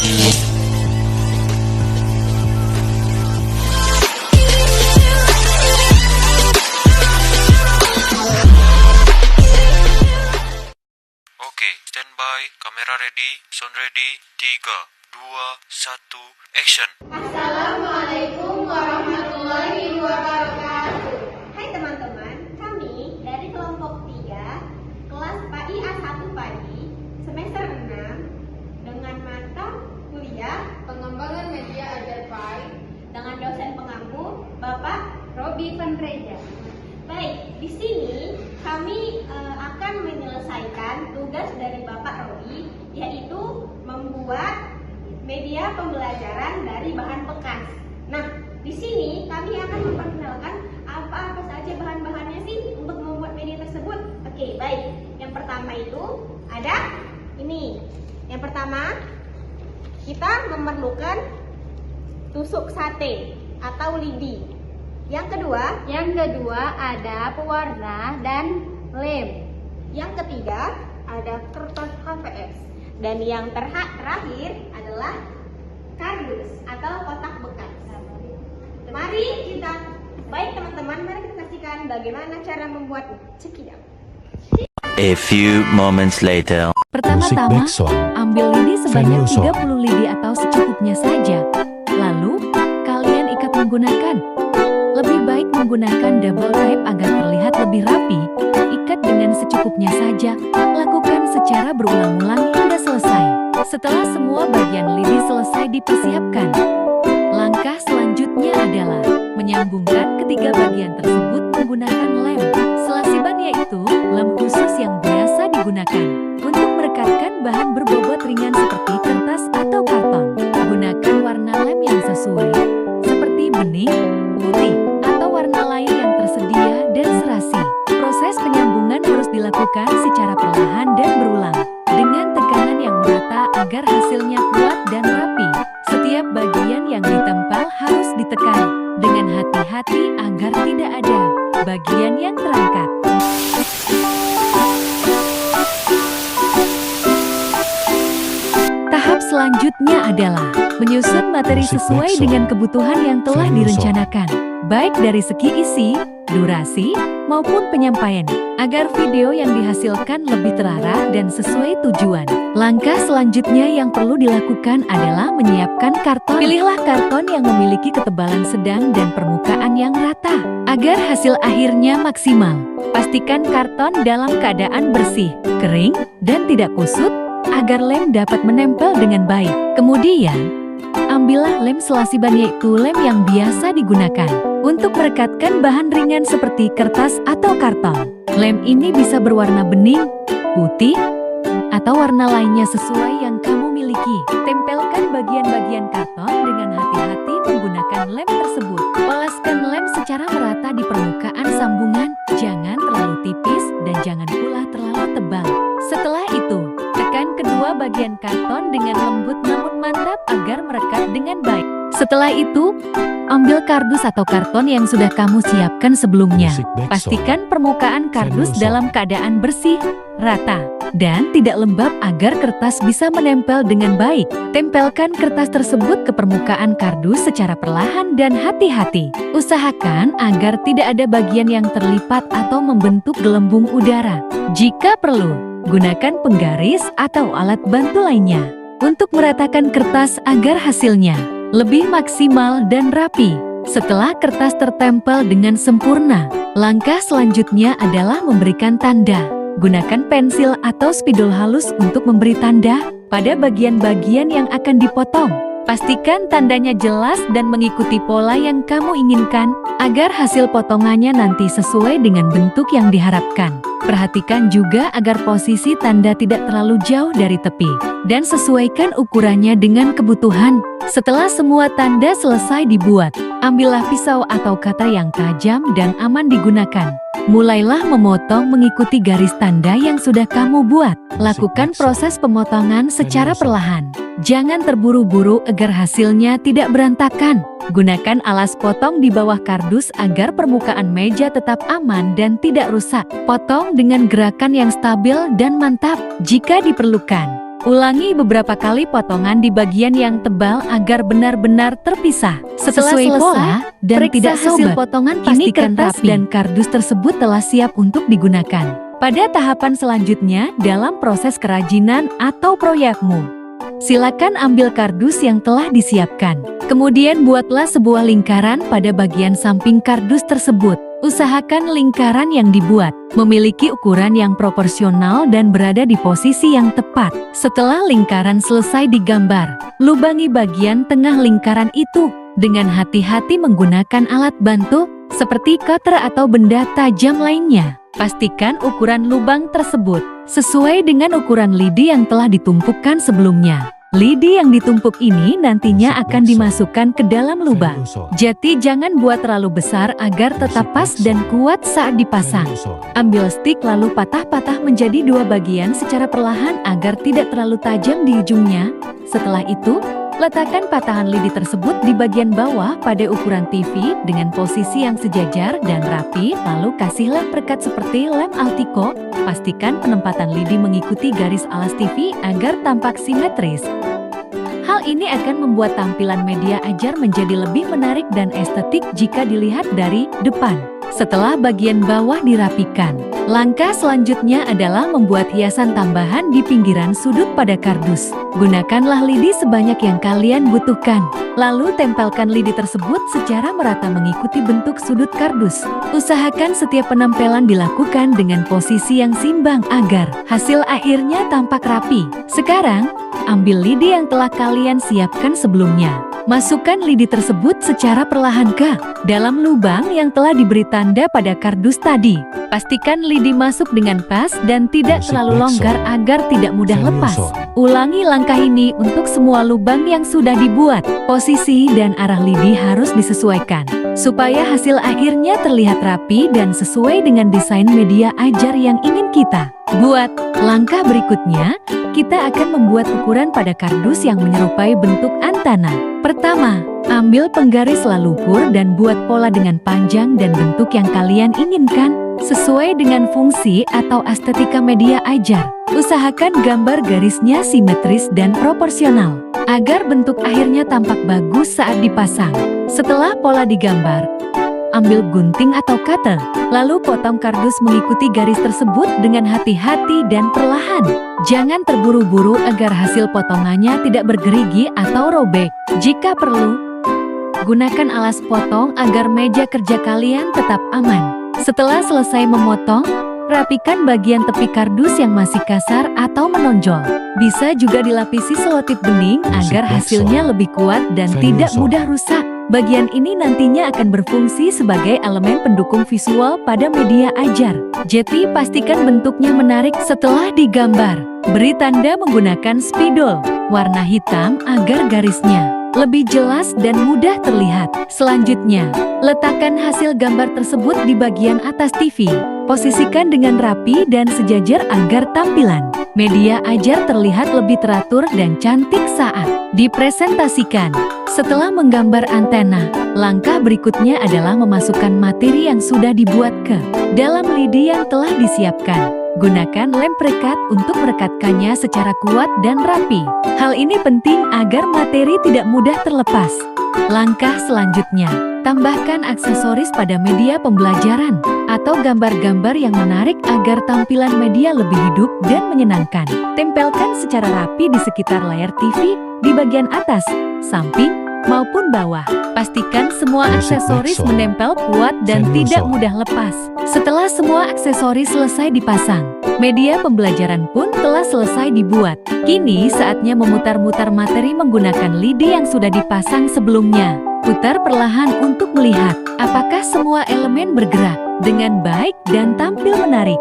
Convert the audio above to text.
Oke, standby, kamera ready, sound ready, 3, 2, 1, action. Assalamualaikum warahmatullahi wabarakatuh. Hai teman-teman, kami dari kelompok 3 kelas PAI A1 pagi semester 6 dengan mata kuliah Pengembangan media ajar PAI dengan dosen pengampu Bapak Robi Van Reja. Baik, di sini kami akan menyelesaikan tugas dari Bapak Robi, yaitu membuat media pembelajaran dari bahan bekas. Nah, di sini kami akan memperkenalkan apa saja bahan-bahannya sih untuk membuat media tersebut. Oke, baik. Yang pertama itu ada ini. Yang pertama, kita memerlukan tusuk sate atau lidi. Yang kedua ada pewarna dan lem. Yang ketiga ada kertas HVS. Dan yang terakhir adalah kardus atau kotak bekas. Mari kita, baik teman-teman, mari kita saksikan bagaimana cara membuatnya. Cekidot. A few moments later. Pertama-tama, ambil lidi sebanyak Venusol. 30 lidi atau secukupnya saja. Lalu, kalian ikat menggunakan. Lebih baik menggunakan double tape agar terlihat lebih rapi. Ikat dengan secukupnya saja. Lakukan secara berulang-ulang hingga selesai. Setelah semua bagian lidi selesai dipersiapkan, langkah selanjutnya adalah menyambungkan ketiga bagian tersebut menggunakan lem. Selasiban yaitu lem khusus yang biasa digunakan untuk merekatkan bahan berbobot ringan seperti kertas atau karton. Gunakan warna lem yang sesuai, seperti bening, putih, atau warna lain yang tersedia dan serasi. Proses penyambungan harus dilakukan secara perlahan dan berulang, dengan tekanan yang merata agar hasilnya kuat dan rapi. Setiap bagian yang ditempel harus ditekan dengan hati-hati agar tidak ada bagian yang terangkat. Tahap selanjutnya adalah menyusun materi sesuai dengan kebutuhan yang telah direncanakan, baik dari segi isi, durasi, maupun penyampaian, agar video yang dihasilkan lebih terarah dan sesuai tujuan. Langkah selanjutnya yang perlu dilakukan adalah menyiapkan karton. Pilihlah karton yang memiliki ketebalan sedang dan permukaan yang rata, agar hasil akhirnya maksimal. Pastikan karton dalam keadaan bersih, kering, dan tidak kusut, agar lem dapat menempel dengan baik. Kemudian, ambillah lem selasiban yaitu lem yang biasa digunakan untuk merekatkan bahan ringan seperti kertas atau karton. Lem ini bisa berwarna bening, putih, atau warna lainnya sesuai yang kamu miliki. Tempelkan bagian-bagian karton dengan hati-hati menggunakan lem tersebut. Olaskan lem secara merata di permukaan sambungan, jangan terlalu tipis dan jangan pula terlalu tebal. Setelah itu, tekan kedua bagian karton dengan lembut namun mantap agar merekat dengan baik. Setelah itu, ambil kardus atau karton yang sudah kamu siapkan sebelumnya. Pastikan permukaan kardus dalam keadaan bersih, rata, dan tidak lembab agar kertas bisa menempel dengan baik. Tempelkan kertas tersebut ke permukaan kardus secara perlahan dan hati-hati. Usahakan agar tidak ada bagian yang terlipat atau membentuk gelembung udara. Jika perlu, gunakan penggaris atau alat bantu lainnya untuk meratakan kertas agar hasilnya lebih maksimal dan rapi. Setelah kertas tertempel dengan sempurna, langkah selanjutnya adalah memberikan tanda. Gunakan pensil atau spidol halus untuk memberi tanda pada bagian-bagian yang akan dipotong. Pastikan tandanya jelas dan mengikuti pola yang kamu inginkan agar hasil potongannya nanti sesuai dengan bentuk yang diharapkan. Perhatikan juga agar posisi tanda tidak terlalu jauh dari tepi dan sesuaikan ukurannya dengan kebutuhan. Setelah semua tanda selesai dibuat, ambillah pisau atau cutter yang tajam dan aman digunakan. Mulailah memotong mengikuti garis tanda yang sudah kamu buat. Lakukan proses pemotongan secara perlahan. Jangan terburu-buru agar hasilnya tidak berantakan. Gunakan alas potong di bawah kardus agar permukaan meja tetap aman dan tidak rusak. Potong dengan gerakan yang stabil dan mantap. Jika diperlukan, Ulangi beberapa kali potongan di bagian yang tebal agar benar-benar terpisah. Setelah Sesuai selesai pola dan periksa tidak hasil sobat, potongan, kini pastikan kertas rapi. dan kardus tersebut telah siap untuk digunakan. Pada tahapan selanjutnya dalam proses kerajinan atau proyekmu, silakan ambil kardus yang telah disiapkan. Kemudian buatlah sebuah lingkaran pada bagian samping kardus tersebut. Usahakan lingkaran yang dibuat memiliki ukuran yang proporsional dan berada di posisi yang tepat. Setelah lingkaran selesai digambar, lubangi bagian tengah lingkaran itu dengan hati-hati menggunakan alat bantu seperti cutter atau benda tajam lainnya. Pastikan ukuran lubang tersebut sesuai dengan ukuran lidi yang telah ditumpukkan sebelumnya. Lidi yang ditumpuk ini nantinya akan dimasukkan ke dalam lubang. Jadi jangan buat terlalu besar agar tetap pas dan kuat saat dipasang. Ambil stik lalu patah-patah menjadi 2 bagian secara perlahan agar tidak terlalu tajam di ujungnya. Setelah itu, letakkan patahan lidi tersebut di bagian bawah pada ukuran TV dengan posisi yang sejajar dan rapi, lalu kasih lem perekat seperti lem Altico. Pastikan penempatan lidi mengikuti garis alas TV agar tampak simetris. Hal ini akan membuat tampilan media ajar menjadi lebih menarik dan estetik jika dilihat dari depan. Setelah bagian bawah dirapikan, langkah selanjutnya adalah membuat hiasan tambahan di pinggiran sudut pada kardus. Gunakanlah lidi sebanyak yang kalian butuhkan. Lalu tempelkan lidi tersebut secara merata mengikuti bentuk sudut kardus. Usahakan setiap penempelan dilakukan dengan posisi yang seimbang agar hasil akhirnya tampak rapi. Sekarang, ambil lidi yang telah kalian siapkan sebelumnya. Masukkan lidi tersebut secara perlahan ke dalam lubang yang telah diberi tanda pada kardus tadi. Pastikan lidi masuk dengan pas dan tidak terlalu longgar agar tidak mudah lepas. Ulangi langkah ini untuk semua lubang yang sudah dibuat. Posisi dan arah lidi harus disesuaikan supaya hasil akhirnya terlihat rapi dan sesuai dengan desain media ajar yang ingin kita buat. Langkah berikutnya, kita akan membuat ukuran pada kardus yang menyerupai bentuk antena. Pertama, ambil penggaris lalu ukur dan buat pola dengan panjang dan bentuk yang kalian inginkan sesuai dengan fungsi atau estetika media ajar. Usahakan gambar garisnya simetris dan proporsional agar bentuk akhirnya tampak bagus saat dipasang. Setelah pola digambar, ambil gunting atau cutter, lalu potong kardus mengikuti garis tersebut dengan hati-hati dan perlahan. Jangan terburu-buru agar hasil potongannya tidak bergerigi atau robek. Jika perlu, gunakan alas potong agar meja kerja kalian tetap aman. Setelah selesai memotong, rapikan bagian tepi kardus yang masih kasar atau menonjol. Bisa juga dilapisi selotip bening agar hasilnya lebih kuat dan tidak mudah rusak. Bagian ini nantinya akan berfungsi sebagai elemen pendukung visual pada media ajar. Jadi pastikan bentuknya menarik setelah digambar. Beri tanda menggunakan spidol warna hitam agar garisnya lebih jelas dan mudah terlihat. Selanjutnya, letakkan hasil gambar tersebut di bagian atas TV. Posisikan dengan rapi dan sejajar agar tampilan media ajar terlihat lebih teratur dan cantik saat dipresentasikan. Setelah menggambar antena, langkah berikutnya adalah memasukkan materi yang sudah dibuat ke dalam lidi yang telah disiapkan. Gunakan lem perekat untuk merekatkannya secara kuat dan rapi. Hal ini penting agar materi tidak mudah terlepas. Langkah selanjutnya, tambahkan aksesoris pada media pembelajaran atau gambar-gambar yang menarik agar tampilan media lebih hidup dan menyenangkan. Tempelkan secara rapi di sekitar layar TV di bagian atas, samping, maupun bawah. Pastikan semua aksesoris menempel kuat dan tidak mudah lepas. Setelah semua aksesoris selesai dipasang, media pembelajaran pun telah selesai dibuat. Kini saatnya memutar-mutar materi menggunakan lidi yang sudah dipasang sebelumnya. Putar perlahan untuk melihat apakah semua elemen bergerak dengan baik dan tampil menarik.